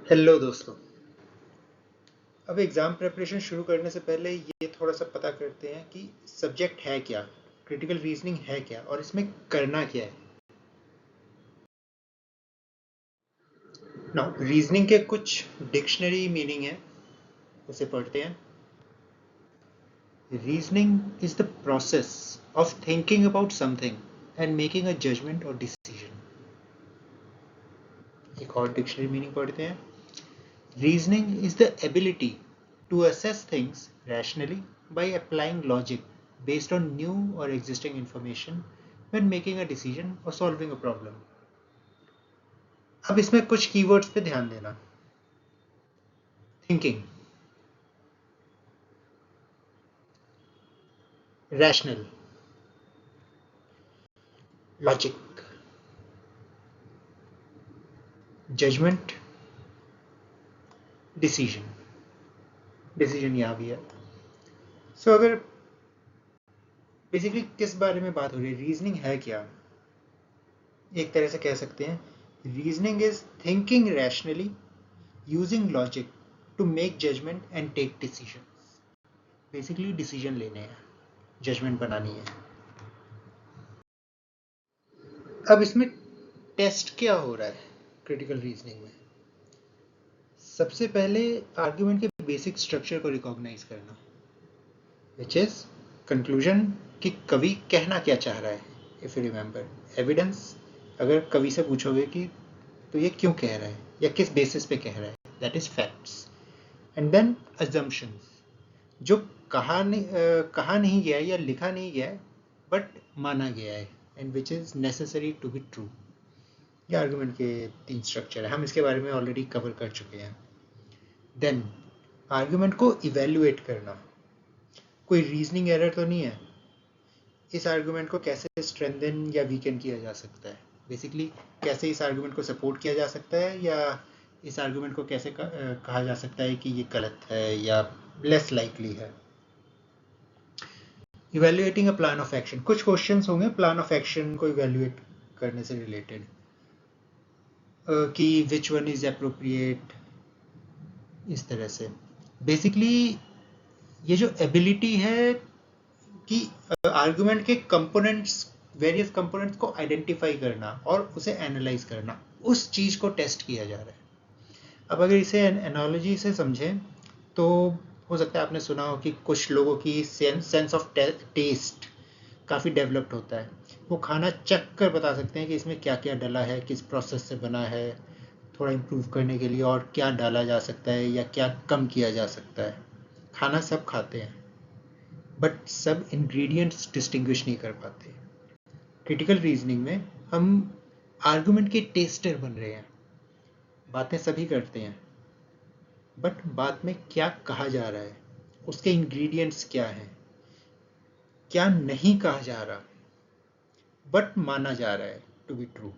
Hello दोस्तों। अब exam preparation शुरू करने से पहले ये थोड़ा सा पता करते हैं कि सब्जेक्ट है क्या, क्रिटिकल रीजनिंग है क्या और इसमें करना क्या है। नाउ रीजनिंग के कुछ डिक्शनरी मीनिंग है, उसे पढ़ते हैं। Reasoning is the process of thinking about something and making a judgement और डिसीजन। एक और डिक्शनरी मीनिंग पढ़ते हैं। Reasoning is the ability to assess things rationally by applying logic based on new or existing information when making a decision or solving a problem. अब इसमें कुछ keywords पे ध्यान देना। Thinking, rational, logic, judgement, decision. Decision यहाँ भी है। अगर बेसिकली किस बारे में बात हो रही है, रीजनिंग है क्या, एक तरह से कह सकते हैं reasoning is thinking rationally using logic to make judgement and take decision. Basically decision लेने हैं, जजमेंट बनानी है। अब इसमें टेस्ट क्या हो रहा है क्रिटिकल रीजनिंग में? सबसे पहले आर्ग्यूमेंट के बेसिक स्ट्रक्चर को रिकॉग्नाइज करना, विच इज कंक्लूजन, कि कवि कहना क्या चाह रहा है। इफ यू रिमेंबर एविडेंस, अगर कवि से पूछोगे कि तो ये क्यों कह रहा है या किस बेसिस पे कह रहा है, that is facts. And then assumptions, जो कहा नहीं गया या लिखा नहीं गया है बट माना गया है, and which is necessary to be true. ये आर्गुमेंट के 3 स्ट्रक्चर है, हम इसके बारे में ऑलरेडी कवर कर चुके हैं। देन आर्गुमेंट को इवेल्युएट करना, कोई रीजनिंग एरर तो नहीं है, इस आर्गुमेंट को कैसे स्ट्रेंथन या वीकन किया जा सकता है, बेसिकली कैसे इस आर्गुमेंट को सपोर्ट किया जा सकता है, या इस आर्गुमेंट को कैसे कहा जा सकता है कि ये गलत है या लेस लाइकली है। Evaluating a plan of action, कुछ क्वेश्चंस होंगे प्लान ऑफ एक्शन को इवेल्युएट करने से रिलेटेड, कि विच वन इज अप्रोप्रिएट, इस तरह से। बेसिकली ये जो एबिलिटी है कि आर्गुमेंट के कंपोनेंट्स, वेरियस कंपोनेंट्स को आइडेंटिफाई करना और उसे एनालाइज करना, उस चीज को टेस्ट किया जा रहा है। अब अगर इसे एनालॉजी से समझें तो हो सकता है आपने सुना हो कि कुछ लोगों की सेंस ऑफ टेस्ट काफ़ी डेवलप्ड होता है, वो खाना चख कर बता सकते हैं कि इसमें क्या क्या डला है, किस प्रोसेस से बना है, थोड़ा इम्प्रूव करने के लिए और क्या डाला जा सकता है या क्या कम किया जा सकता है। खाना सब खाते हैं बट सब इंग्रेडिएंट्स डिस्टिंग्विश नहीं कर पाते। क्रिटिकल रीजनिंग में हम आर्गुमेंट के टेस्टर बन रहे हैं, बातें सभी करते हैं बट बात में क्या कहा जा रहा है, उसके इंग्रेडिएंट्स क्या हैं, क्या नहीं कहा जा रहा बट माना जा रहा है to be true,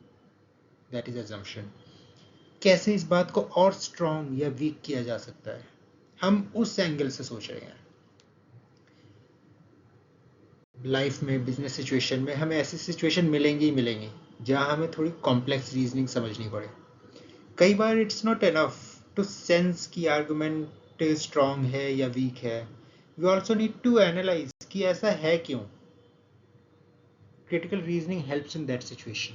that is assumption. कैसे इस बात को और स्ट्रॉन्ग या वीक किया जा सकता है, हम उस एंगल से सोच रहे हैं। लाइफ में, बिजनेस सिचुएशन में हमें ऐसी सिचुएशन मिलेंगी ही मिलेंगी जहां हमें थोड़ी कॉम्प्लेक्स रीजनिंग समझनी पड़े। कई बार it's not enough to sense कि आर्गुमेंट स्ट्रॉन्ग है या वीक है, we also need to analyse कि ऐसा है क्यों। Critical reasoning helps in that situation.